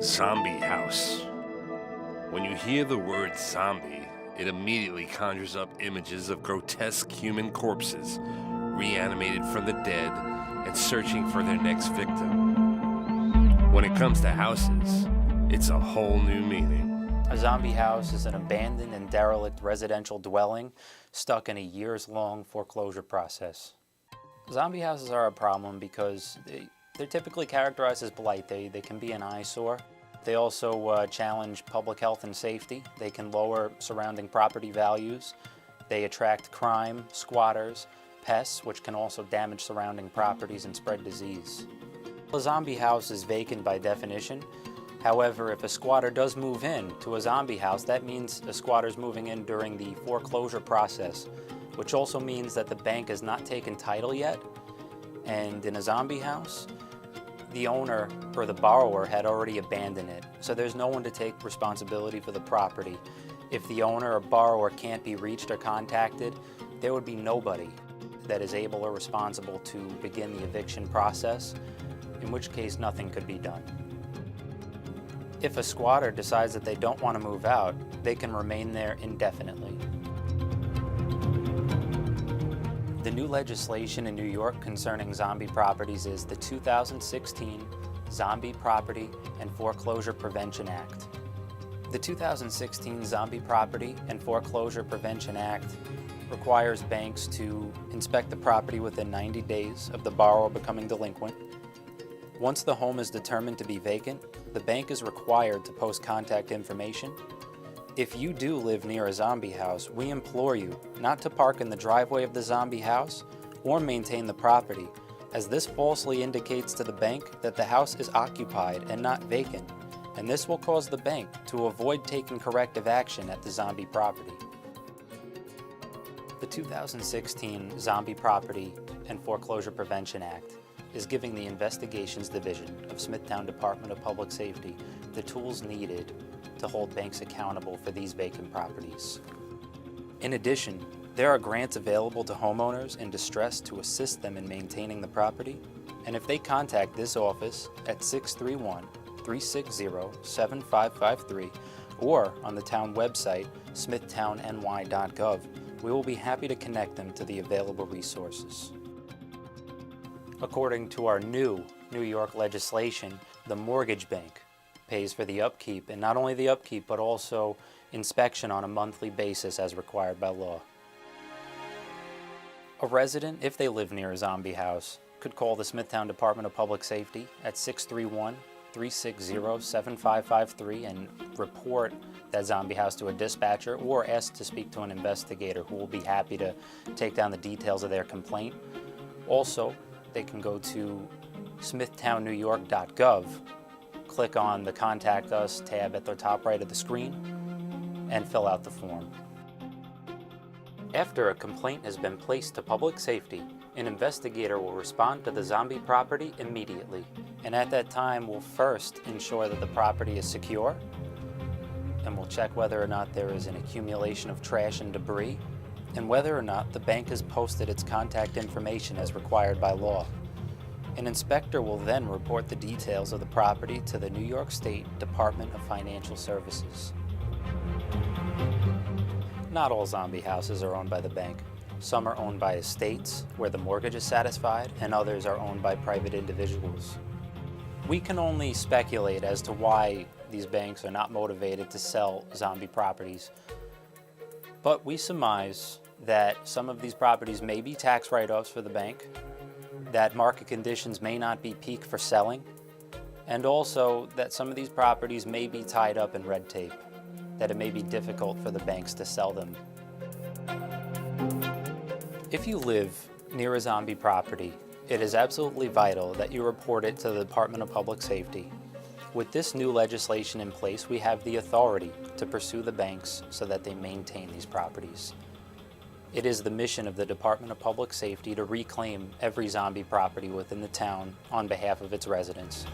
Zombie house. When you hear the word zombie, it immediately conjures up images of grotesque human corpses, reanimated from the dead and searching for their next victim. When it comes to houses, it's a whole new meaning. A zombie house is an abandoned and derelict residential dwelling stuck in a years-long foreclosure process. Zombie houses are a problem because they're typically characterized as blight. They can be an eyesore. They also challenge public health and safety. They can lower surrounding property values. They attract crime, squatters, pests, which can also damage surrounding properties and spread disease. A zombie house is vacant by definition. However, if a squatter does move in to a zombie house, that means a squatter is moving in during the foreclosure process, which also means that the bank has not taken title yet. And in a zombie house, the owner or the borrower had already abandoned it, so there's no one to take responsibility for the property. If the owner or borrower can't be reached or contacted, there would be nobody that is able or responsible to begin the eviction process, in which case nothing could be done. If a squatter decides that they don't want to move out, they can remain there indefinitely. The new legislation in New York concerning zombie properties is the 2016 Zombie Property and Foreclosure Prevention Act. The 2016 Zombie Property and Foreclosure Prevention Act requires banks to inspect the property within 90 days of the borrower becoming delinquent. Once the home is determined to be vacant, the bank is required to post contact information. If you do live near a zombie house, we implore you not to park in the driveway of the zombie house or maintain the property, as this falsely indicates to the bank that the house is occupied and not vacant, and this will cause the bank to avoid taking corrective action at the zombie property. The 2016 Zombie Property and Foreclosure Prevention Act is giving the Investigations Division of Smithtown Department of Public Safety the tools needed to hold banks accountable for these vacant properties. In addition, there are grants available to homeowners in distress to assist them in maintaining the property, and if they contact this office at 631-360-7553 or on the town website smithtownny.gov, we will be happy to connect them to the available resources. According to our new New York legislation, the mortgage bank pays for the upkeep, and not only the upkeep, but also inspection on a monthly basis as required by law. A resident, if they live near a zombie house, could call the Smithtown Department of Public Safety at 631-360-7553 and report that zombie house to a dispatcher or ask to speak to an investigator who will be happy to take down the details of their complaint. Also, they can go to smithtownnewyork.gov, click on the Contact Us tab at the top right of the screen, and fill out the form. After a complaint has been placed to public safety, an investigator will respond to the zombie property immediately, and at that time will first ensure that the property is secure, and will check whether or not there is an accumulation of trash and debris, and whether or not the bank has posted its contact information as required by law. An inspector will then report the details of the property to the New York State Department of Financial Services. Not all zombie houses are owned by the bank. Some are owned by estates, where the mortgage is satisfied, and others are owned by private individuals. We can only speculate as to why these banks are not motivated to sell zombie properties, but we surmise that some of these properties may be tax write-offs for the bank, that market conditions may not be peak for selling, and also that some of these properties may be tied up in red tape, that it may be difficult for the banks to sell them. If you live near a zombie property, it is absolutely vital that you report it to the Department of Public Safety. With this new legislation in place, we have the authority to pursue the banks so that they maintain these properties. It is the mission of the Department of Public Safety to reclaim every zombie property within the town on behalf of its residents.